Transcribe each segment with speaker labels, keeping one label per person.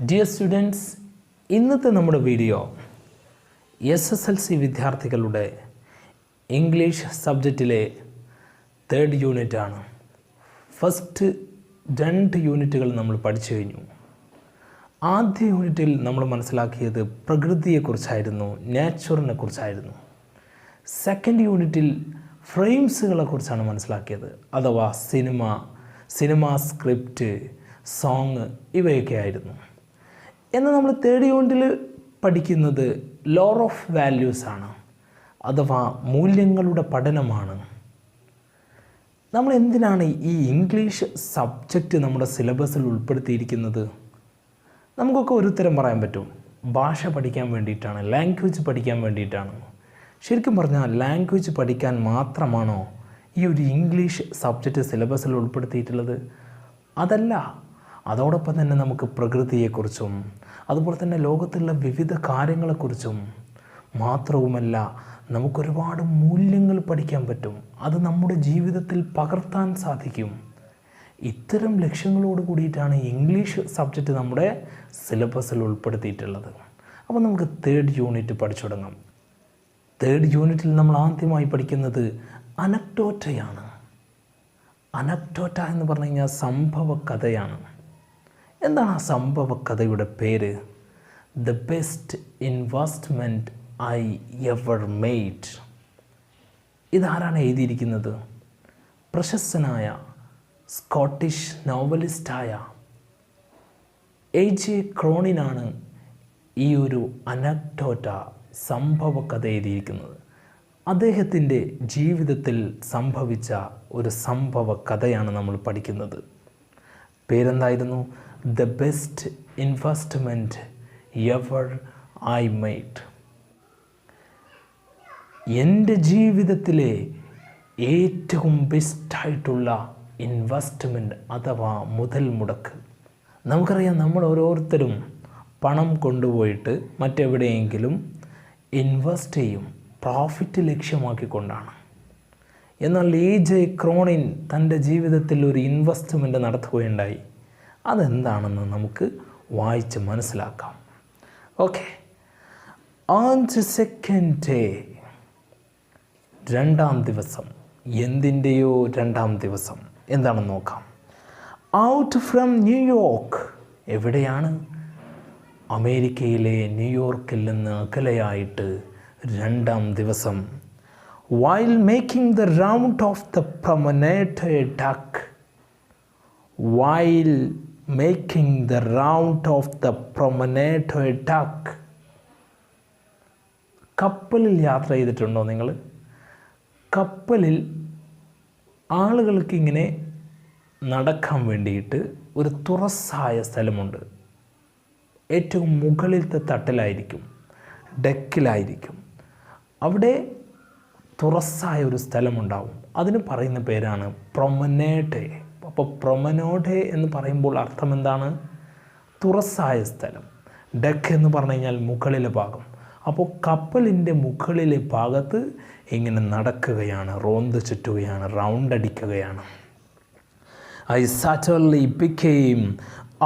Speaker 1: Dear students, ഇന്നത്തെ നമ്മുടെ video SSLC വിദ്യാർത്ഥികളുടെ ഇംഗ്ലീഷ് സബ്ജക്റ്റിലെ 3rd യൂണിറ്റാണ്. ഫസ്റ്റ് 2 യൂണിറ്റുകൾ നമ്മൾ പഠിച്ചു കഴിഞ്ഞു. ആദ്യ യൂണിറ്റിൽ നമ്മൾ മനസ്സിലാക്കിയത് പ്രകൃതിയെക്കുറിച്ചായിരുന്നു, നേച്ചറിനെ കുറിച്ചായിരുന്നു. സെക്കൻഡ് യൂണിറ്റിൽ ഫ്രെയിംസുകളെ കുറിച്ചാണ് മനസ്സിലാക്കിയത്, അഥവാ സിനിമ സ്ക്രിപ്റ്റ്, സോങ് ഇവയൊക്കെ ആയിരുന്നു. എന്നാൽ നമ്മൾ 3rd യൂണിറ്റിൽ പഠിക്കുന്നത് ലോർ ഓഫ് വാല്യൂസ് ആണ്, അഥവാ മൂല്യങ്ങളുടെ പഠനമാണ്. നമ്മൾ എന്തിനാണ് ഈ ഇംഗ്ലീഷ് സബ്ജക്റ്റ് നമ്മുടെ സിലബസിൽ ഉൾപ്പെടുത്തിയിരിക്കുന്നത്? നമുക്കൊക്കെ ഒരു ഉത്തരം പറയാൻ പറ്റും, ഭാഷ പഠിക്കാൻ വേണ്ടിയിട്ടാണ്, ലാംഗ്വേജ് പഠിക്കാൻ വേണ്ടിയിട്ടാണ്. ശരിക്കും പറഞ്ഞാൽ ലാംഗ്വേജ് പഠിക്കാൻ മാത്രമാണോ ഈ ഒരു ഇംഗ്ലീഷ് സബ്ജക്റ്റ് സിലബസിൽ ഉൾപ്പെടുത്തിയിട്ടുള്ളത്? അതല്ല. അതോടൊപ്പം തന്നെ നമുക്ക് പ്രകൃതിയെക്കുറിച്ചും അതുപോലെ തന്നെ ലോകത്തുള്ള വിവിധ കാര്യങ്ങളെക്കുറിച്ചും മാത്രവുമല്ല നമുക്കൊരുപാട് മൂല്യങ്ങൾ പഠിക്കാൻ പറ്റും. അത് നമ്മുടെ ജീവിതത്തിൽ പകർത്താൻ സാധിക്കും. ഇത്തരം ലക്ഷ്യങ്ങളോട് കൂടിയിട്ടാണ് ഇംഗ്ലീഷ് സബ്ജക്റ്റ് നമ്മുടെ സിലബസിൽ ഉൾപ്പെടുത്തിയിട്ടുള്ളത്. അപ്പോൾ നമുക്ക് 3rd യൂണിറ്റ് പഠിച്ചു തുടങ്ങാം. 3rd യൂണിറ്റിൽ നമ്മൾ ആദ്യമായി പഠിക്കുന്നത് അനക്ഡോറ്റയാണ്. അനക്ഡോറ്റ എന്ന് പറഞ്ഞു കഴിഞ്ഞാൽ സംഭവ കഥയാണ്. എന്താണ് ആ സംഭവ കഥയുടെ പേര്? The best investment I ever made. ഇതാരാണ് എഴുതിയിരിക്കുന്നത്? പ്രശസ്തനായ സ്കോട്ടിഷ് നോവലിസ്റ്റായ A.J. ക്രോണിനാണ് ഈ ഒരു അനക്ഡോറ്റ സംഭവ കഥ എഴുതിയിരിക്കുന്നത്. അദ്ദേഹത്തിൻ്റെ ജീവിതത്തിൽ സംഭവിച്ച ഒരു സംഭവ കഥയാണ് നമ്മൾ പഠിക്കുന്നത്. പേരെന്തായിരുന്നു? The best investment ever I made. എൻ്റെ ജീവിതത്തിലെ ഏറ്റവും ബെസ്റ്റായിട്ടുള്ള ഇൻവെസ്റ്റ്മെൻറ്റ് അഥവാ മുതൽ മുടക്ക്. നമുക്കറിയാം, നമ്മൾ ഓരോരുത്തരും പണം കൊണ്ടുപോയിട്ട് മറ്റെവിടെയെങ്കിലും ഇൻവെസ്റ്റ് ചെയ്യും, പ്രോഫിറ്റ് ലക്ഷ്യമാക്കിക്കൊണ്ടാണ്. എന്നാൽ A.J. ക്രോണിൻ തൻ്റെ ജീവിതത്തിൽ ഒരു ഇൻവെസ്റ്റ്മെൻറ്റ് നടത്തുകയുണ്ടായി. അതെന്താണെന്ന് നമുക്ക് വായിച്ച് മനസ്സിലാക്കാം. Okay. On the second day, 2ാം ദിവസം. എന്തിൻ്റെയോ 2ാം ദിവസം എന്താണെന്ന് നോക്കാം. Out from New York. എവിടെയാണ്? അമേരിക്കയിലെ ന്യൂയോർക്കിൽ നിന്ന് അകലെയായിട്ട് 2ാം ദിവസം. While making the round of the promenade deck. While making the round of the promenade deck. കപ്പലിൽ യാത്ര ചെയ്തിട്ടുണ്ടോ നിങ്ങൾ? കപ്പലിൽ ആളുകൾക്ക് ഇങ്ങനെ നടക്കാൻ വേണ്ടിയിട്ട് ഒരു തുറസ്സായ സ്ഥലമുണ്ട്. ഏറ്റവും മുകളിലത്തെ തട്ടിലായിരിക്കും, ഡെക്കിലായിരിക്കും. അവിടെ തുറസ്സായ ഒരു സ്ഥലമുണ്ടാവും. അതിന് പറയുന്ന പേരാണ് പ്രൊമനേഡ്. അപ്പോൾ പ്രൊമനോഡ് എന്ന് പറയുമ്പോൾ അർത്ഥം എന്താണ്? തുറസ്സായ സ്ഥലം. ഡെക്ക് എന്ന് പറഞ്ഞു കഴിഞ്ഞാൽ മുകളിലെ ഭാഗം. അപ്പോൾ കപ്പലിൻ്റെ മുകളിലെ ഭാഗത്ത് ഇങ്ങനെ നടക്കുകയാണ്, റോന്ത് ചുറ്റുകയാണ്, റൗണ്ട് അടിക്കുകയാണ്. I suddenly became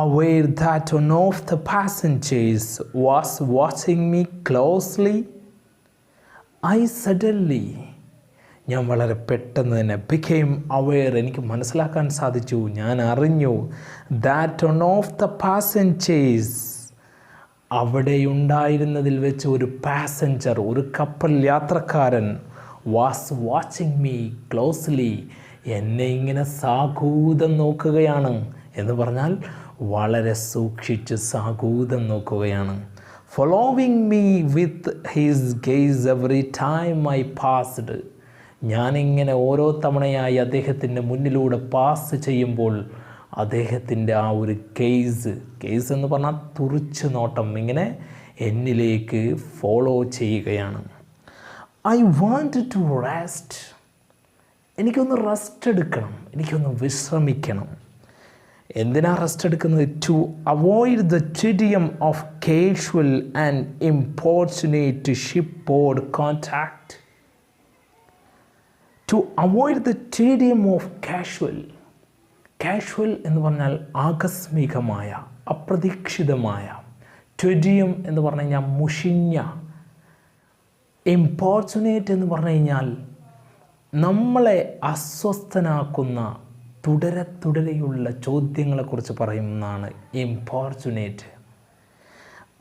Speaker 1: aware that one of the passengers was watching me closely. ഞാൻ വളരെ പെട്ടെന്ന് തന്നെ became aware, എനിക്ക് മനസ്സിലാക്കാൻ സാധിച്ചു, ഞാൻ അറിഞ്ഞു, that one of the passengers, അവിടെയുണ്ടായിരുന്നതിൽ വെച്ച് ഒരു പാസഞ്ചർ, ഒരു കപ്പൽ യാത്രക്കാരൻ, was watching me closely, എന്നെ ഇങ്ങനെ സാഗൂതം നോക്കുകയാണ്. എന്ന് പറഞ്ഞാൽ വളരെ സൂക്ഷിച്ച് സാഗൂതം നോക്കുകയാണ്. Following me with his gaze every time I passed. ഞാനിങ്ങനെ ഓരോ തവണയായി അദ്ദേഹത്തിൻ്റെ മുന്നിലൂടെ പാസ് ചെയ്യുമ്പോൾ അദ്ദേഹത്തിൻ്റെ ആ ഒരു കേസ് എന്ന് പറഞ്ഞാൽ തുറിച്ച് നോട്ടം ഇങ്ങനെ എന്നിലേക്ക് ഫോളോ ചെയ്യുകയാണ്. I wanted to rest. എനിക്കൊന്ന് റെസ്റ്റ് എടുക്കണം, എനിക്കൊന്ന് വിശ്രമിക്കണം. എന്തിനാ റെസ്റ്റ് എടുക്കുന്നത്? To avoid the tedium of casual and importunate ship board contact. To avoid the tedium of casual. Casual എന്ന് പറഞ്ഞാൽ ആകസ്മികമായ, അപ്രതീക്ഷിതമായ. ട്വെഡിയം എന്ന് പറഞ്ഞു കഴിഞ്ഞാൽ മുഷിഞ്ഞ. ഇമ്പോർച്ചുനേറ്റ് എന്ന് പറഞ്ഞു കഴിഞ്ഞാൽ നമ്മളെ അസ്വസ്ഥനാക്കുന്ന തുടരെയുള്ള ചോദ്യങ്ങളെക്കുറിച്ച് പറയുന്നതാണ് ഇമ്പോർച്ചുനേറ്റ്.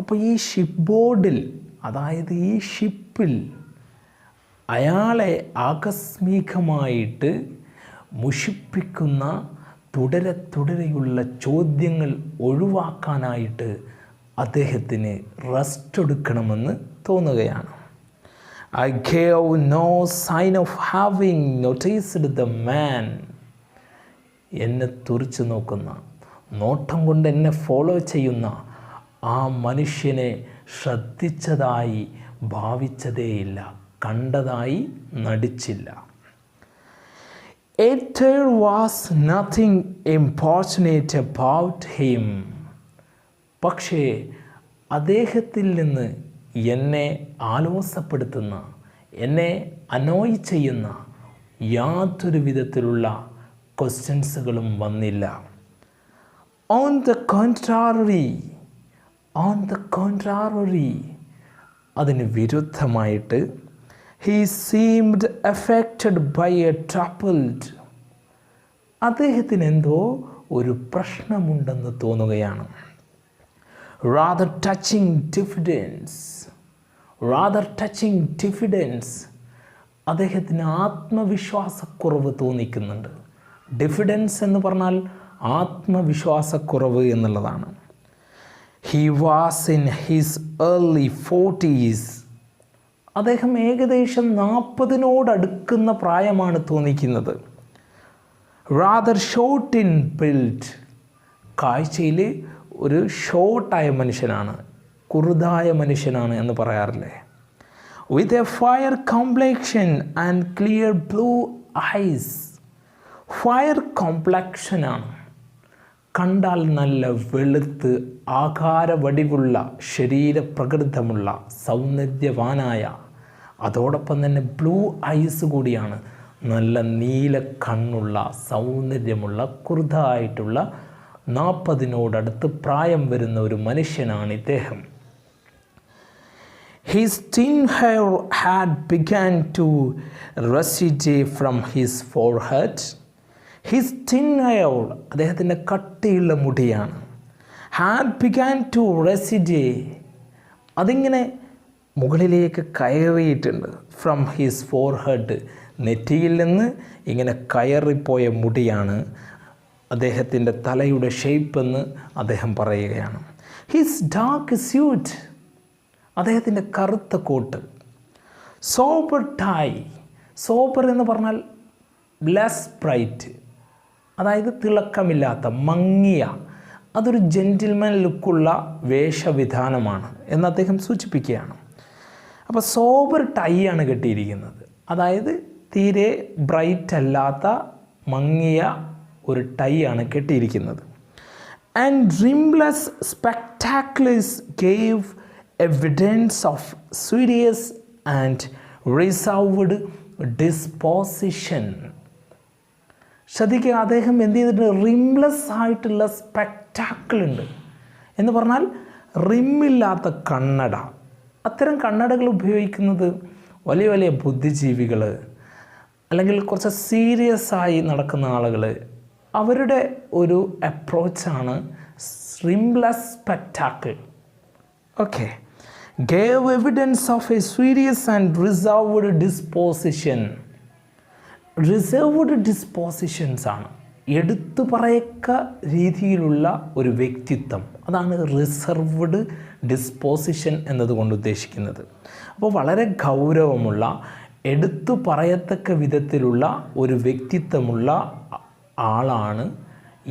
Speaker 1: അപ്പോൾ ഈ ഷിപ്പ് ബോർഡിൽ, അതായത് ഈ ഷിപ്പിൽ അയാളെ ആകസ്മികമായിട്ട് മുഷിപ്പിക്കുന്ന തുടരെയുള്ള ചോദ്യങ്ങൾ ഒഴിവാക്കാനായിട്ട് അദ്ദേഹത്തിന് റെസ്റ്റ് എടുക്കണമെന്ന് തോന്നുകയാണ്. I gave no sign of having noticed the man. എന്നെ തുറിച്ചു നോക്കുന്ന, നോട്ടം കൊണ്ട് എന്നെ ഫോളോ ചെയ്യുന്ന ആ മനുഷ്യനെ ശ്രദ്ധിച്ചതായി ഭാവിച്ചതേയില്ല, കണ്ടതായി നടിച്ചില്ല. There was nothing importunate about him. പക്ഷേ അദ്ദേഹത്തിൽ നിന്ന് എന്നെ ആലോസപ്പെടുത്തുന്ന, എന്നെ അനോയ് ചെയ്യുന്ന യാതൊരു വിധത്തിലുള്ള ക്വസ്റ്റ്യൻസുകളും വന്നില്ല. On the contrary, അതിന് വിരുദ്ധമായിട്ട് he seemed affected by a troubled. അദ്ദേഹത്തിന് എന്തോ ഒരു പ്രശ്നമുണ്ടെന്ന് തോന്നുകയാണ്. rather touching diffidence. അദ്ദേഹത്തിന് ആത്മവിശ്വാസക്കുറവ് തോന്നിക്കുന്നുണ്ട്. ഡിഫിഡൻസ് എന്ന് പറഞ്ഞാൽ ആത്മവിശ്വാസക്കുറവ് എന്നുള്ളതാണ്. he was in his early 40s. അദ്ദേഹം ഏകദേശം 40-നോടടുക്കുന്ന പ്രായമാണ് തോന്നിക്കുന്നത്. rather short in build. കാഴ്ചയിൽ ഒരു ഷോർട്ടായ മനുഷ്യനാണ്, കുറുതായ മനുഷ്യനാണ് എന്ന് പറയാറില്ലേ. with a fire complexion and clear blue eyes. Fair കോംപ്ലക്ഷനാണ്, കണ്ടാൽ നല്ല വെളുത്ത് ആകാരവടിവുള്ള ശരീരപ്രകൃതമുള്ള സൗന്ദര്യവാനായ, അതോടൊപ്പം തന്നെ ബ്ലൂ ഐസ് കൂടിയാണ്, നല്ല നീല കണ്ണുള്ള സൗന്ദര്യമുള്ള കുറുതായിട്ടുള്ള 40-നോടടുത്ത് പ്രായം വരുന്ന ഒരു മനുഷ്യനാണ് ഇദ്ദേഹം. His thin hair had begun to recede from his forehead. His thin hair, അദ്ദേഹത്തിൻ്റെ കട്ടിയുള്ള മുടിയാണ്. had begun to recede, അതിങ്ങനെ മുകളിലേക്ക് കയറിയിട്ടുണ്ട്. ഫ്രം ഹിസ് ഫോർഹെഡ്, നെറ്റിയിൽ നിന്ന് ഇങ്ങനെ കയറിപ്പോയ മുടിയാണ് അദ്ദേഹത്തിൻ്റെ തലയുടെ ഷേപ്പ് എന്ന് അദ്ദേഹം പറയുകയാണ്. ഹിസ് ഡാർക്ക് സ്യൂട്ട്, അദ്ദേഹത്തിൻ്റെ കറുത്ത കോട്ട്. സോബർ ടൈ, സോബർ എന്ന് പറഞ്ഞാൽ ലെസ് ബ്രൈറ്റ്, അതായത് തിളക്കമില്ലാത്ത, മങ്ങിയ, അതൊരു ജെൻറ്റിൽമാൻ ലുക്കുള്ള വേഷവിധാനമാണ് എന്ന് അദ്ദേഹം സൂചിപ്പിക്കുകയാണ്. അപ്പോൾ സോബർ ടൈ ആണ് കെട്ടിയിരിക്കുന്നത്, അതായത് തീരെ ബ്രൈറ്റ് അല്ലാത്ത മങ്ങിയ ഒരു ടൈ ആണ് കെട്ടിയിരിക്കുന്നത്. And rimless spectacles gave evidence of serious and reserved disposition. ശ്രദ്ധിക്കുക, അദ്ദേഹം എന്ത് ചെയ്തിട്ടുണ്ട്? റിംലെസ് ആയിട്ടുള്ള സ്പെക്ടാക്കിൾ ഉണ്ട് എന്ന് പറഞ്ഞാൽ റിമ്മില്ലാത്ത കണ്ണട. അത്തരം കണ്ണടകൾ ഉപയോഗിക്കുന്നത് വലിയ വലിയ ബുദ്ധിജീവികൾ, അല്ലെങ്കിൽ കുറച്ച് സീരിയസ് ആയി നടക്കുന്ന ആളുകൾ, അവരുടെ ഒരു അപ്രോച്ചാണ് rimless spectacle. Okay. Gave evidence of a serious and reserved disposition. Reserved dispositions ആണ്, എടുത്തു പറയക്ക രീതിയിലുള്ള ഒരു വ്യക്തിത്വം, അതാണ് റിസർവ്ഡ് ഡിസ്പോസിഷൻ എന്നതുകൊണ്ട് ഉദ്ദേശിക്കുന്നത്. അപ്പോൾ വളരെ ഗൗരവമുള്ള, എടുത്തു പറയത്തക്ക വിധത്തിലുള്ള ഒരു വ്യക്തിത്വമുള്ള ആളാണ്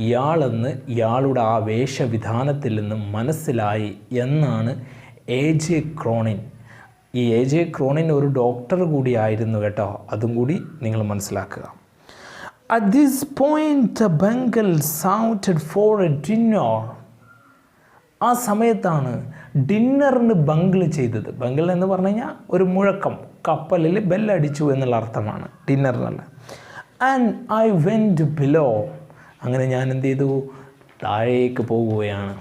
Speaker 1: ഇയാളെന്ന് ഇയാളുടെ ആ വേഷവിധാനത്തിൽ നിന്ന് മനസ്സിലായി എന്നാണ് A.J. ക്രോണിൻ. ഈ A.J. ക്രോണിൻ ഒരു ഡോക്ടർ കൂടിയായിരുന്നു കേട്ടോ, അതും കൂടി നിങ്ങൾ മനസ്സിലാക്കുക. At this point the bungle sounded for a dinner. ആ സമയത്താണ് ഡിന്നറിന് ബംഗിൾ ചെയ്തത്. ബംഗിൾ എന്ന് പറഞ്ഞു കഴിഞ്ഞാൽ ഒരു മുഴക്കം, കപ്പലിൽ ബെല്ലടിച്ചു എന്നുള്ള അർത്ഥമാണ്, ഡിന്നറിനല്ല. And I went below. അങ്ങനെ ഞാൻ എന്ത് ചെയ്തു? താഴേക്ക് പോകുകയാണ്.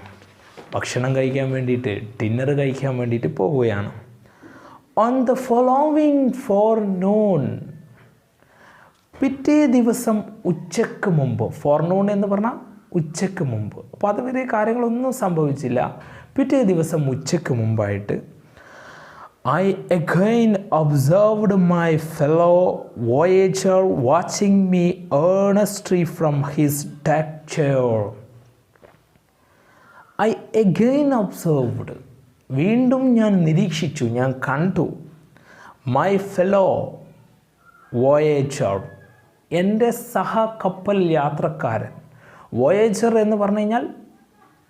Speaker 1: ഭക്ഷണം കഴിക്കാൻ വേണ്ടിയിട്ട്, ഡിന്നർ കഴിക്കാൻ വേണ്ടിയിട്ട് പോവുകയാണ്. ഓൺ ദ ഫോളോവിങ് ഫോർനൂൺ, പിറ്റേ ദിവസം ഉച്ചയ്ക്ക് മുമ്പ്. ഫോർനൂൺ എന്ന് പറഞ്ഞാൽ ഉച്ചയ്ക്ക് മുമ്പ്. അപ്പോൾ അതുവരെ കാര്യങ്ങളൊന്നും സംഭവിച്ചില്ല. പിറ്റേ ദിവസം ഉച്ചയ്ക്ക് മുമ്പായിട്ട് I again observed my fellow voyager watching me earnestly from his deck chair. I again observed, വീണ്ടും ഞാൻ നിരീക്ഷിച്ചു, ഞാൻ കണ്ടു, my fellow voyager, എൻ്റെ സഹ കപ്പൽ യാത്രക്കാരൻ. വോയേജർ എന്ന് പറഞ്ഞു കഴിഞ്ഞാൽ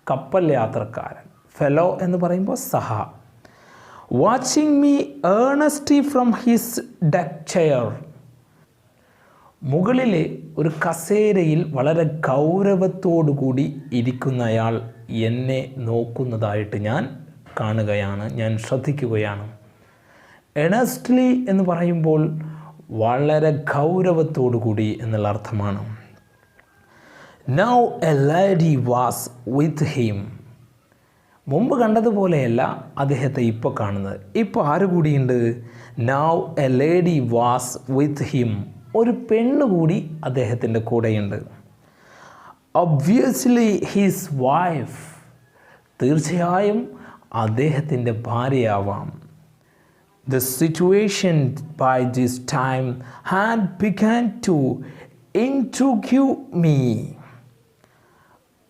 Speaker 1: കപ്പൽ യാത്രക്കാരൻ, ഫെലോ എന്ന് പറയുമ്പോൾ സഹ. Watching me earnestly from his deck chair, മുകളിലെ ഒരു കസേരയിൽ വളരെ ഗൗരവത്തോടുകൂടി ഇരിക്കുന്നയാൾ എന്നെ നോക്കുന്നതായിട്ട് ഞാൻ കാണുകയാണ്, ഞാൻ ശ്രദ്ധിക്കുകയാണ്. ഏണസ്റ്റ്ലി എന്ന് പറയുമ്പോൾ വളരെ ഗൗരവത്തോടുകൂടി എന്നുള്ള അർത്ഥമാണ്. Now A lady was with him, മുമ്പ് കണ്ടതുപോലെയല്ല അദ്ദേഹത്തെ ഇപ്പോൾ കാണുന്നത്. ഇപ്പോൾ ആര് കൂടിയുണ്ട്? Now A lady was with him, ഒരു പെണ്ണ് കൂടി അദ്ദേഹത്തിൻ്റെ കൂടെയുണ്ട്. ഒബ്വിയസ്ലി ഹിസ് വൈഫ്, തീർച്ചയായും അദ്ദേഹത്തിൻ്റെ ഭാര്യയാവാം. The situation by this time had begun to intrigue me.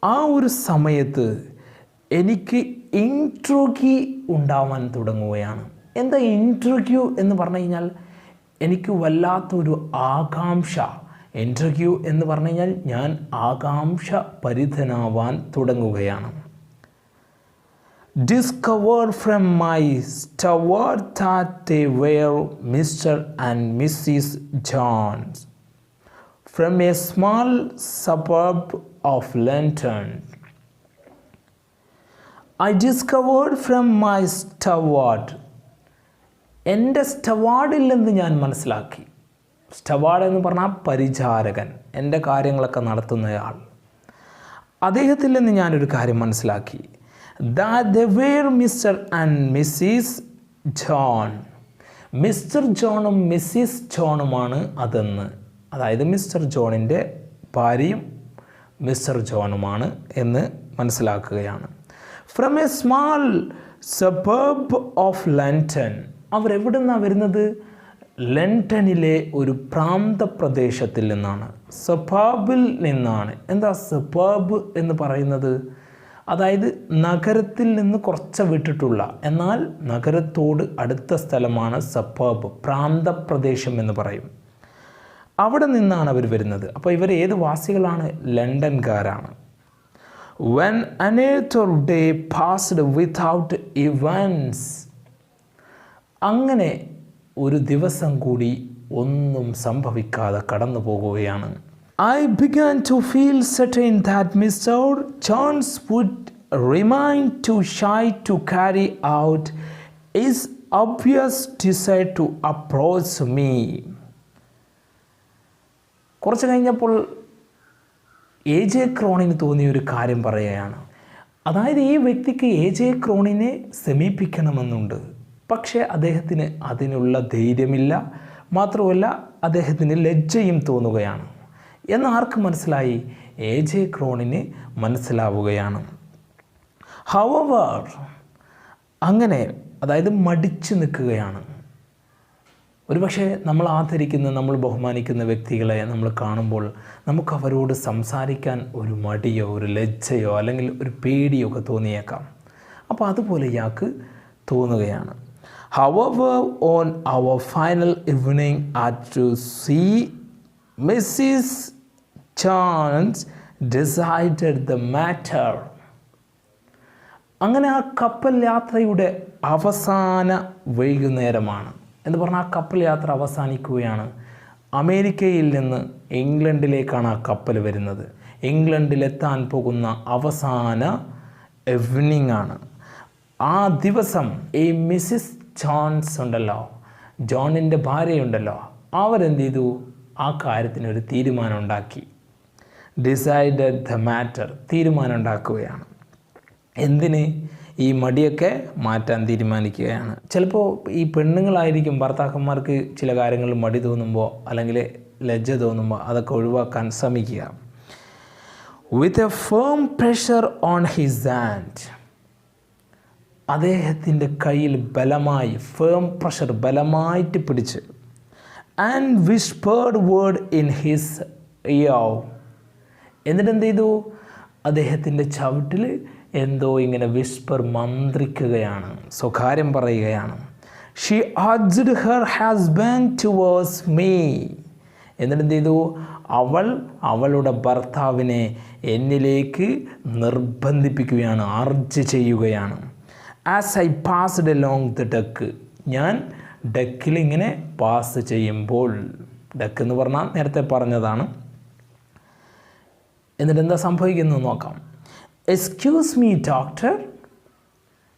Speaker 1: ആ ഒരു സമയത്ത് എനിക്ക് ഇൻട്രിഗ്യൂ ഉണ്ടാവാൻ തുടങ്ങുകയാണ്. എന്താ ഇൻട്രിഗ്യൂ എന്ന് പറഞ്ഞു കഴിഞ്ഞാൽ? എനിക്ക് വല്ലാത്തൊരു ആകാംക്ഷ. ഇൻട്രിഗ്യൂ എന്ന് പറഞ്ഞു കഴിഞ്ഞാൽ ഞാൻ ആകാംക്ഷ പരിധനാവാൻ തുടങ്ങുകയാണ്. Discovered from my steward that they were Mr. and Mrs. Jones from a small suburb of London. I discovered from my steward, എൻ്റെ സ്റ്റവാർഡിൽ നിന്ന് ഞാൻ മനസ്സിലാക്കി. സ്റ്റവാർഡ് എന്ന് പറഞ്ഞാൽ പരിചാരകൻ, എൻ്റെ കാര്യങ്ങളൊക്കെ നടത്തുന്നയാൾ. അദ്ദേഹത്തിൽ നിന്ന് ഞാനൊരു കാര്യം മനസ്സിലാക്കി. That they were Mr. and Mrs. John. Mister ജോണും മിസ്സിസ് ജോണുമാണ് അതെന്ന്. അതായത് മിസ്റ്റർ ജോണിൻ്റെ ഭാര്യയും മിസ്റ്റർ ജോണുമാണ് എന്ന് മനസ്സിലാക്കുകയാണ്. From a small suburb of London, അവരെവിടെ നിന്നാണ് വരുന്നത്? ലണ്ടനിലെ ഒരു പ്രാന്തപ്രദേശത്തിൽ നിന്നാണ്, സബർബിൽ നിന്നാണ്. എന്താ സബർബ് എന്ന് പറയുന്നത്? അതായത് നഗരത്തിൽ നിന്ന് കുറച്ച് വിട്ടിട്ടുള്ള എന്നാൽ നഗരത്തോട് അടുത്ത സ്ഥലമാണ് സബർബ്, പ്രാന്തപ്രദേശം എന്ന് പറയും. അവിടെ നിന്നാണ് അവർ വരുന്നത്. അപ്പോൾ ഇവർ ഏത് വാസികളാണ്? ലണ്ടൻകാരാണ്. When another day passed without events, അങ്ങനെ ഒരു ദിവസം കൂടി ഒന്നും സംഭവിക്കാതെ കടന്നു പോകുകയാണ്. I began to feel certain that Mr. Jones would remain too shy to carry out his obvious desire to approach me. കുറച്ച് കഴിഞ്ഞപ്പോൾ AJ ക്രോണിന് തോന്നിയൊരു കാര്യം പറയുകയാണ്. അതായത് ഈ വ്യക്തിക്ക് AJ ക്രോണിനെ സമീപിക്കണമെന്നുണ്ട്, പക്ഷേ അദ്ദേഹത്തിന് അതിനുള്ള ധൈര്യമില്ല. മാത്രമല്ല അദ്ദേഹത്തിന് ലജ്ജയും തോന്നുകയാണ്. എന്നാർക്ക് മനസ്സിലായി? AJ ക്രോണിന് മനസ്സിലാവുകയാണ്. ഹവർ, അങ്ങനെ അതായത് മടിച്ചു നിൽക്കുകയാണ്. ഒരുപക്ഷെ നമ്മൾ ആദരിക്കുന്ന, നമ്മൾ ബഹുമാനിക്കുന്ന വ്യക്തികളെ നമ്മൾ കാണുമ്പോൾ നമുക്ക് അവരോട് സംസാരിക്കാൻ ഒരു മടിയോ ഒരു ലജ്ജയോ അല്ലെങ്കിൽ ഒരു പേടിയോ ഒക്കെ തോന്നിയേക്കാം. അപ്പോൾ അതുപോലെ ഇയാൾക്ക് തോന്നുകയാണ്. However, on our final evening to see Mrs. Jones decided the matter. അങ്ങനെ ആ കപ്പൽ യാത്രയുടെ അവസാന വൈകുന്നേരമാണ് എന്ന് പറഞ്ഞാൽ ആ കപ്പൽ യാത്ര അവസാനിക്കുകയാണ്. അമേരിക്കയിൽ നിന്ന് ഇംഗ്ലണ്ടിലേക്കാണ് ആ കപ്പൽ വരുന്നത്. ഇംഗ്ലണ്ടിലെത്താൻ പോകുന്ന അവസാന ഈവനിങ് ആണ്. ആ ദിവസം ഈ മിസ്സിസ് ജോൺസ് ഉണ്ടല്ലോ, ജോണിൻ്റെ ഭാര്യയുണ്ടല്ലോ, അവരെന്ത് ചെയ്തു? ആ കാര്യത്തിനൊരു തീരുമാനം ഉണ്ടാക്കി. ഡിസൈഡഡ് ദ മാറ്റർ, തീരുമാനം ഉണ്ടാക്കുകയാണ്. എന്തിന്? ഈ മടിയൊക്കെ മാറ്റാൻ തീരുമാനിക്കുകയാണ്. ചിലപ്പോൾ ഈ പെണ്ണുങ്ങളായിരിക്കും ഭർത്താക്കന്മാർക്ക് ചില കാര്യങ്ങളിൽ മടി തോന്നുമ്പോൾ അല്ലെങ്കിൽ ലജ്ജ തോന്നുമ്പോൾ അതൊക്കെ ഒഴിവാക്കാൻ ശ്രമിക്കുക. With a firm pressure on his hand, അദ്ദേഹത്തിൻ്റെ കയ്യിൽ ബലമായി, ഫേം പ്രഷർ ബലമായിട്ട് പിടിച്ച്, and whispered word in his year, എന്നിട്ട് എന്ത് ചെയ്തു? അദ്ദേഹത്തിൻ്റെ ചവിട്ടിൽ എന്തോ ഇങ്ങനെ വിസ്പർ മന്ത്രിക്കുകയാണ്, സ്വകാര്യം പറയുകയാണ്. She അർജ്ഡ് her husband towards me, എന്നിട്ട് എന്ത് ചെയ്തു? അവളുടെ ഭർത്താവിനെ എന്നിലേക്ക് നിർബന്ധിപ്പിക്കുകയാണ്, അർജ് ചെയ്യുകയാണ്. As I passed along the deck, ഞാൻ ഡെക്കിൽ ഇങ്ങനെ പാസ് ചെയ്യുമ്പോൾ, ഡെക്ക് എന്ന് പറഞ്ഞാൽ നേരത്തെ പറഞ്ഞതാണ്. എന്നിട്ട് എന്താ സംഭവിക്കുന്നത് നോക്കാം. എക്സ്ക്യൂസ് മീ ഡോക്ടർ,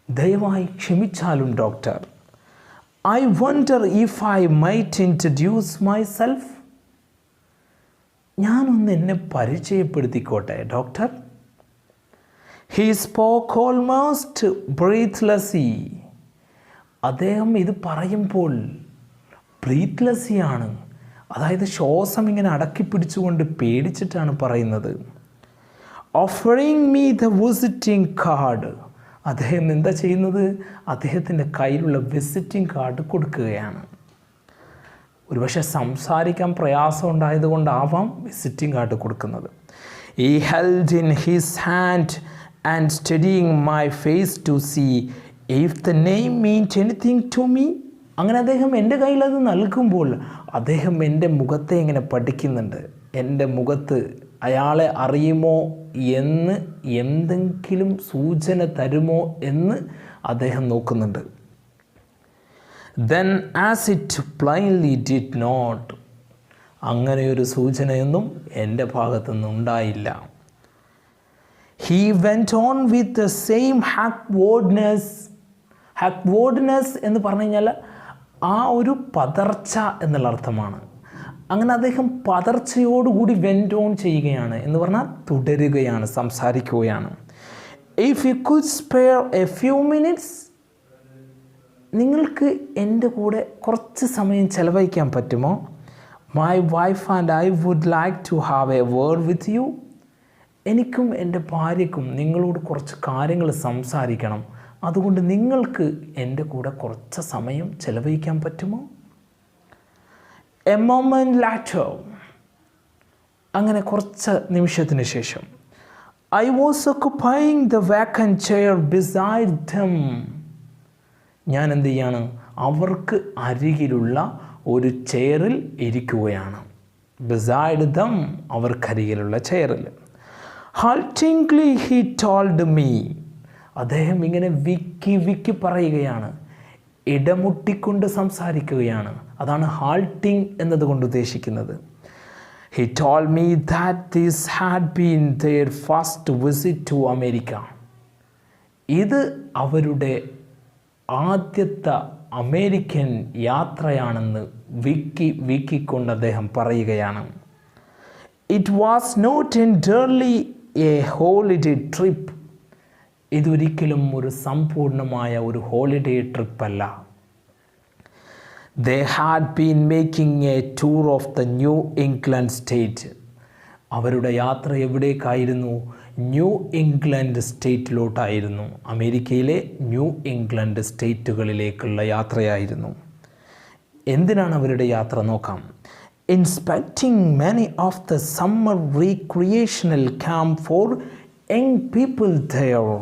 Speaker 1: ദയവായി ക്ഷമിച്ചാലും doctor. I wonder if I might introduce myself, ഞാനൊന്ന് എന്നെ പരിചയപ്പെടുത്തിക്കോട്ടെ doctor. He spoke almost breathlessly, അദ്ദേഹം ഇത് പറയുമ്പോൾ ബ്രീത്ത്ലെസ്സിയാണ്, അതായത് ശ്വാസം ഇങ്ങനെ അടക്കി പിടിച്ചുകൊണ്ട് പേടിച്ചിട്ടാണ് പറയുന്നത്. Offering me the visiting card, അദ്ദേഹം എന്താ ചെയ്യുന്നത്? അദ്ദേഹത്തിൻ്റെ കയ്യിലുള്ള വിസിറ്റിംഗ് കാർഡ് കൊടുക്കുകയാണ്. ഒരുപക്ഷെ സംസാരിക്കാൻ പ്രയാസം ഉണ്ടായതുകൊണ്ടാവാം വിസിറ്റിംഗ് കാർഡ് കൊടുക്കുന്നത്. He held in his hand and studying my face to see if the name means anything to me, അങ്ങനെ അദ്ദേഹം എൻ്റെ കയ്യിൽ അത് നൽകുമ്പോൾ അദ്ദേഹം എൻ്റെ മുഖത്തെ ഇങ്ങനെ പഠിക്കുന്നുണ്ട്. എൻ്റെ മുഖത്ത് അയാളെ അറിയുമോ എന്ന് എന്തെങ്കിലും സൂചന തരുമോ എന്ന് അദ്ദേഹം നോക്കുന്നുണ്ട്. Then as it plainly did not, അങ്ങനെയൊരു സൂചനയൊന്നും എൻ്റെ ഭാഗത്തുനിന്ന് ഉണ്ടായില്ല. He went on with the same awkwardness. Awkwardness എന്ന് പറഞ്ഞു കഴിഞ്ഞാൽ ആ ഒരു പതർച്ച എന്നുള്ള അർത്ഥമാണ്. അങ്ങനെ അദ്ദേഹം പതർച്ചയോടുകൂടി വെൻറ്റ് ഓൺ ചെയ്യുകയാണ് എന്ന് പറഞ്ഞാൽ തുടരുകയാണ്, സംസാരിക്കുകയാണ്. If you could spare a few minutes, നിങ്ങൾക്ക് എൻ്റെ കൂടെ കുറച്ച് സമയം ചെലവഴിക്കാൻ പറ്റുമോ? My wife and I would like to have a word with you, എനിക്കും എൻ്റെ ഭാര്യയ്ക്കും നിങ്ങളോട് കുറച്ച് കാര്യങ്ങൾ സംസാരിക്കണം, അതുകൊണ്ട് നിങ്ങൾക്ക് എൻ്റെ കൂടെ കുറച്ച് സമയം ചെലവഴിക്കാൻ പറ്റുമോ? എ മൊമെൻ്റ് ലാറ്റർ, അങ്ങനെ കുറച്ച് നിമിഷത്തിന് ശേഷം, I was occupying the vacant chair beside them, ഞാൻ എന്ത് ചെയ്യാണ്? അവർക്ക് അരികിലുള്ള ഒരു ചെയറിൽ ഇരിക്കുകയാണ്. ബിസൈഡ് ദം, അവർക്കരികിലുള്ള ചെയറിൽ. ഹൾട്ടിംഗ്ലി ഹി ടോൾഡ് മീ, അദ്ദേഹം ഇങ്ങനെ വിക്കി പറയുകയാണ്, ഇടമുട്ടിക്കൊണ്ട് സംസാരിക്കുകയാണ്. അതാണ് ഹാൾട്ടിങ് എന്നതുകൊണ്ട് ഉദ്ദേശിക്കുന്നത്. He told me that this had been their first visit to America, ഇത് അവരുടെ ആദ്യത്തെ അമേരിക്കൻ യാത്രയാണെന്ന് വിക്കിക്കൊണ്ട് അദ്ദേഹം പറയുകയാണ്. It was not entirely a holiday trip, ഇതൊരിക്കലും ഒരു സമ്പൂർണമായ ഒരു ഹോളിഡേ ട്രിപ്പല്ല. They had been making a tour of the New England state. അവരുടെ യാത്ര എവിടേക്കായിരുന്നു? New England സ്റ്റേറ്റിലോട്ടായിരുന്നു. അമേരിക്കയിലെ ന്യൂ ഇംഗ്ലണ്ട് സ്റ്റേറ്റുകളിലേക്കുള്ള യാത്രയായിരുന്നു. എന്തിനാണ് അവരുടെ യാത്ര നോക്കാം. Inspecting many of the summer recreational camp for young people there.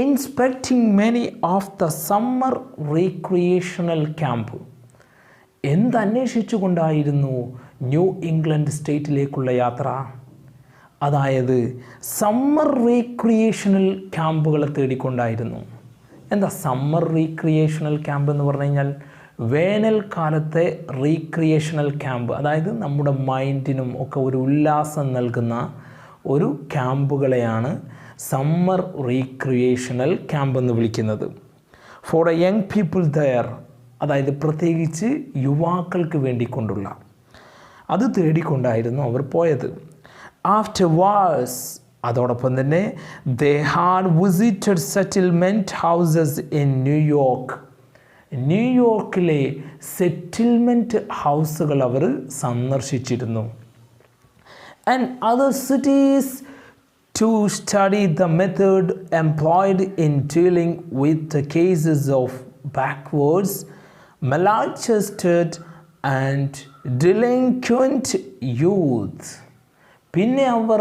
Speaker 1: Inspecting many of the summer recreational camp. എന്തന്വേഷിച്ചുകൊണ്ടായിരുന്നു New England സ്റ്റേറ്റിലേക്കുള്ള യാത്ര? അതായത് സമ്മർ റീക്രിയേഷണൽ ക്യാമ്പുകളെ തേടിക്കൊണ്ടായിരുന്നു. എന്താ സമ്മർ റീക്രിയേഷണൽ ക്യാമ്പ് എന്ന് പറഞ്ഞു കഴിഞ്ഞാൽ? വേനൽക്കാലത്തെ റീക്രിയേഷണൽ ക്യാമ്പ്, അതായത് നമ്മുടെ മൈൻഡിനും ഒക്കെ ഒരു ഉല്ലാസം നൽകുന്ന ഒരു ക്യാമ്പുകളെയാണ് സമ്മർ റീക്രിയേഷണൽ ക്യാമ്പ് എന്ന് വിളിക്കുന്നത്. For a young people there, അതായത് പ്രത്യേകിച്ച് യുവാക്കൾക്ക് വേണ്ടിക്കൊണ്ടുള്ള, അത് തേടിക്കൊണ്ടായിരുന്നു അവർ പോയത്. ആഫ്റ്റർ വാഴ്സ്, അതോടൊപ്പം തന്നെ they had visited settlement houses in New York. ന്യൂയോർക്കിലെ സെറ്റിൽമെൻറ്റ് ഹൗസുകൾ അവർ സന്ദർശിച്ചിരുന്നു. And other cities to study the method employed in dealing with the cases of backwards, maladjusted and delinquent youth. പിന്നെ അവർ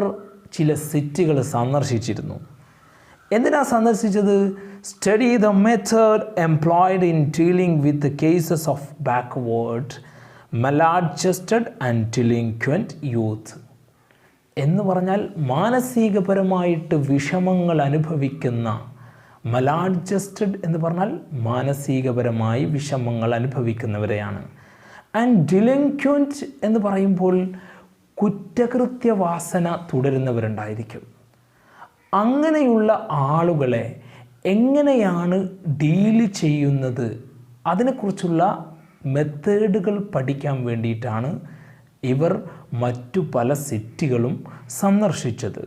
Speaker 1: ചില സിറ്റികൾ സന്ദർശിച്ചിരുന്നു. എന്തിനാ സന്ദർശിച്ചത്? Study the method employed in dealing with the cases of backward, maladjusted and delinquent youth. എന്ന് പറഞ്ഞാൽ മാനസികപരമായിട്ട് വിഷമങ്ങൾ അനുഭവിക്കുന്ന, മലാഡ്ജസ്റ്റഡ് എന്ന് പറഞ്ഞാൽ മാനസികപരമായി വിഷമങ്ങൾ അനുഭവിക്കുന്നവരെയാണ്. ആൻഡ് ഡിലിൻക്വൻറ്റ് എന്ന് പറയുമ്പോൾ കുറ്റകൃത്യവാസന തുടരുന്നവരുണ്ടായിരിക്കും. അങ്ങനെയുള്ള ആളുകളെ എങ്ങനെയാണ് ഡീല് ചെയ്യുന്നത്, അതിനെക്കുറിച്ചുള്ള മെത്തേഡുകൾ പഠിക്കാൻ വേണ്ടിയിട്ടാണ് ഇവർ മറ്റു പല സിറ്റികളും സന്ദർശിച്ചത്.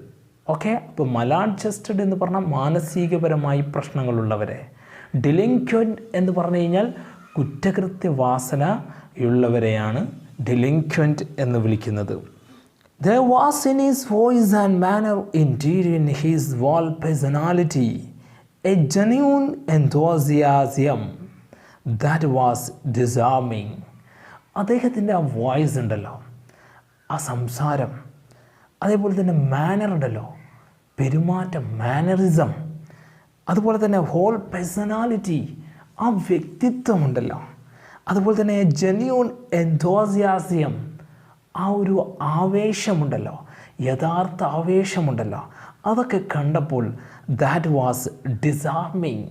Speaker 1: ഓക്കെ, അപ്പോൾ മലാഡ്ജസ്റ്റഡ് എന്ന് പറഞ്ഞാൽ മാനസികപരമായി പ്രശ്നങ്ങളുള്ളവരെ, ഡിലിൻക്വൻറ്റ് എന്ന് പറഞ്ഞു കഴിഞ്ഞാൽ കുറ്റകൃത്യവാസനയുള്ളവരെയാണ് ഡിലിൻക്വൻറ്റ് എന്ന് വിളിക്കുന്നത്. There was in his voice and manner, indeed in his whole personality, a genuine enthusiasm that was disarming. അദ്ദേഹത്തിൻ്റെ ആ വോയിസ് ഉണ്ടല്ലോ, ആ സംസാരം, അതേപോലെ തന്നെ മാനർ ഉണ്ടല്ലോ, പെരുമാറ്റം, മാനറിസം, അതുപോലെ തന്നെ ഹോൾ പേഴ്സണാലിറ്റി, ആ വ്യക്തിത്വം ഉണ്ടല്ലോ, അതുപോലെ തന്നെ ജെന്യൂൺ എന്തോസിയാസിയം, ആ ഒരു ആവേശമുണ്ടല്ലോ, യഥാർത്ഥ ആവേശമുണ്ടല്ലോ, അതൊക്കെ കണ്ടപ്പോൾ ദാറ്റ് വാസ് ഡിസാർമിങ്.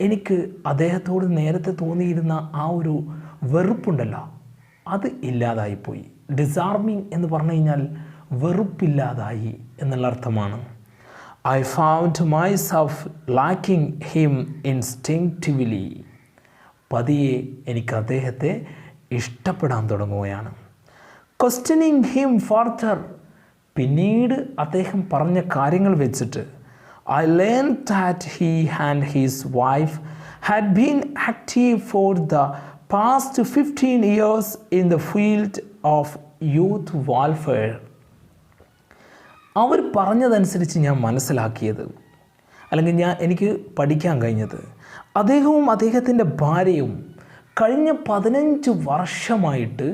Speaker 1: എനിക്ക് അദ്ദേഹത്തോട് നേരത്തെ തോന്നിയിരുന്ന ആ ഒരു വെറുപ്പുണ്ടല്ലോ, അത് ഇല്ലാതായിപ്പോയി. ഡിസാർമിങ് എന്ന് പറഞ്ഞു കഴിഞ്ഞാൽ വെറുപ്പില്ലാതായി എന്നുള്ള അർത്ഥമാണ്. I found myself liking him instinctively. പതിയെ എനിക്ക് അദ്ദേഹത്തെ ഇഷ്ടപ്പെടാൻ തുടങ്ങുകയാണ്. ക്വസ്റ്റ്യനിങ് ഹിം ഫർദർ, പിന്നീട് അദ്ദേഹം പറഞ്ഞ കാര്യങ്ങൾ വെച്ചിട്ട് I learn that he and his wife had been active for the past 15 years in the field of youth welfare. അവർ പറഞ്ഞതനുസരിച്ച് ഞാൻ മനസ്സിലാക്കിയത്, അല്ലെങ്കിൽ എനിക്ക് പഠിക്കാൻ കഴിഞ്ഞത്, അദ്ദേഹവും അദ്ദേഹത്തിൻ്റെ ഭാര്യയും കഴിഞ്ഞ 15 വർഷമായിട്ട്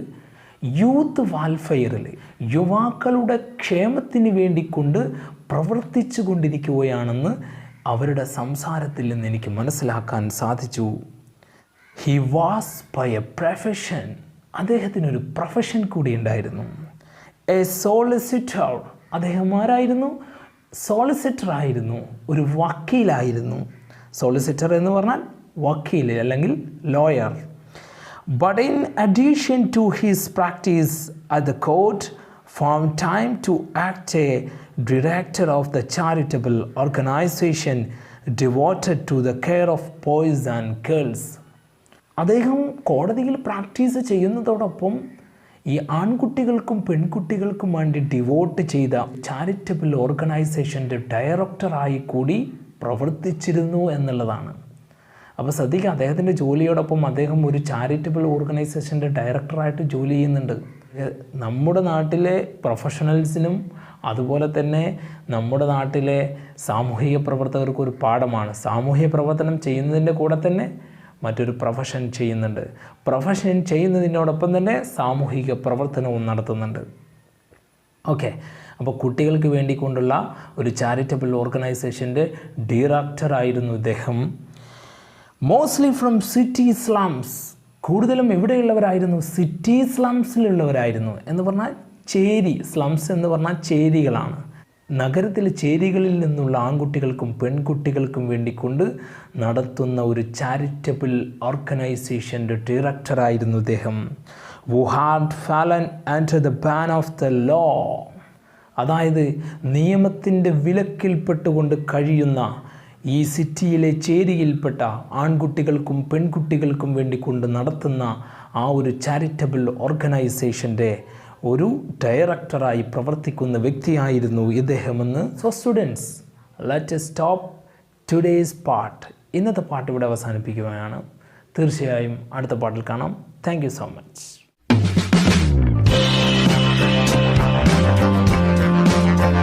Speaker 1: യൂത്ത് വെൽഫെയറിൽ യുവാക്കളുടെ ക്ഷേമത്തിന് വേണ്ടിക്കൊണ്ട് പ്രവർത്തിച്ചു കൊണ്ടിരിക്കുകയാണെന്ന് അവരുടെ സംസാരത്തിൽ നിന്ന് എനിക്ക് മനസ്സിലാക്കാൻ സാധിച്ചു. He was by a profession, അദ്ദേഹത്തിനൊരു പ്രൊഫഷൻ കൂടി ഉണ്ടായിരുന്നു. എ സോളിസിറ്റർ, അദ്ദേഹം ആരായിരുന്നു? സോളിസിറ്റർ ആയിരുന്നു, ഒരു വക്കീലായിരുന്നു. സോളിസിറ്റർ എന്ന് പറഞ്ഞാൽ വക്കീൽ അല്ലെങ്കിൽ lawyer. But in addition to his practice at the court, found time to act a director of the charitable organization devoted to the care of boys and girls. അദ്ദേഹം കോടതിയിൽ പ്രാക്ടീസ് ചെയ്യുന്നതോടൊപ്പം ഈ ആൺകുട്ടികൾക്കും പെൺകുട്ടികൾക്കും വേണ്ടി ഡിവോട്ട് ചെയ്ത ചാരിറ്റബിൾ ഓർഗനൈസേഷൻ്റെ ഡയറക്ടറായി കൂടി പ്രവർത്തിച്ചിരുന്നു എന്നുള്ളതാണ്. അപ്പോൾ ശ്രദ്ധിക്കുക, അദ്ദേഹത്തിൻ്റെ ജോലിയോടൊപ്പം അദ്ദേഹം ഒരു ചാരിറ്റബിൾ ഓർഗനൈസേഷൻ്റെ ഡയറക്ടറായിട്ട് ജോലി ചെയ്യുന്നുണ്ട്. നമ്മുടെ നാട്ടിലെ പ്രൊഫഷണൽസിനും അതുപോലെ തന്നെ നമ്മുടെ നാട്ടിലെ സാമൂഹിക പ്രവർത്തകർക്കും ഒരു പാഠമാണ്. സാമൂഹിക പ്രവർത്തനം ചെയ്യുന്നതിൻ്റെ കൂടെ തന്നെ മറ്റൊരു പ്രൊഫഷൻ ചെയ്യുന്നുണ്ട്. പ്രൊഫഷൻ ചെയ്യുന്നതിനോടൊപ്പം തന്നെ സാമൂഹിക പ്രവർത്തനവും നടത്തുന്നുണ്ട്. ഓക്കെ, അപ്പോൾ കുട്ടികൾക്ക് വേണ്ടിക്കൊണ്ടുള്ള ഒരു ചാരിറ്റബിൾ ഓർഗനൈസേഷൻ്റെ ഡയറക്ടറായിരുന്നു ഇദ്ദേഹം. മോസ്റ്റ്ലി ഫ്രം സിറ്റി സ്ലംസ്, കൂടുതലും എവിടെയുള്ളവരായിരുന്നു? സിറ്റി സ്ലംസിലുള്ളവരായിരുന്നു. എന്ന് പറഞ്ഞാൽ ചേരി, സ്ലംസ് എന്ന് പറഞ്ഞാൽ ചേരികളാണ്. നഗരത്തിലെ ചേരികളിൽ നിന്നുള്ള ആൺകുട്ടികൾക്കും പെൺകുട്ടികൾക്കും വേണ്ടിക്കൊണ്ട് നടത്തുന്ന ഒരു ചാരിറ്റബിൾ ഓർഗനൈസേഷൻ്റെ ഡയറക്ടറായിരുന്നു ഇദ്ദേഹം. who had fallen under the ban of the law, അതായത് നിയമത്തിൻ്റെ വിലക്കിൽപ്പെട്ടുകൊണ്ട് കഴിയുന്ന ഈ സിറ്റിയിലെ ചേരിയിൽപ്പെട്ട ആൺകുട്ടികൾക്കും പെൺകുട്ടികൾക്കും വേണ്ടിക്കൊണ്ട് നടത്തുന്ന ആ ഒരു ചാരിറ്റബിൾ ഓർഗനൈസേഷൻ്റെ ഒരു ഡയറക്ടറായി പ്രവർത്തിക്കുന്ന വ്യക്തിയായിരുന്നു ഇദ്ദേഹമെന്ന്. So students, let us stop today's part. ഇന്നത്തെ പാട്ട് ഇവിടെ അവസാനിപ്പിക്കുകയാണ്. തീർച്ചയായും അടുത്ത പാട്ടിൽ കാണാം. Thank you so much.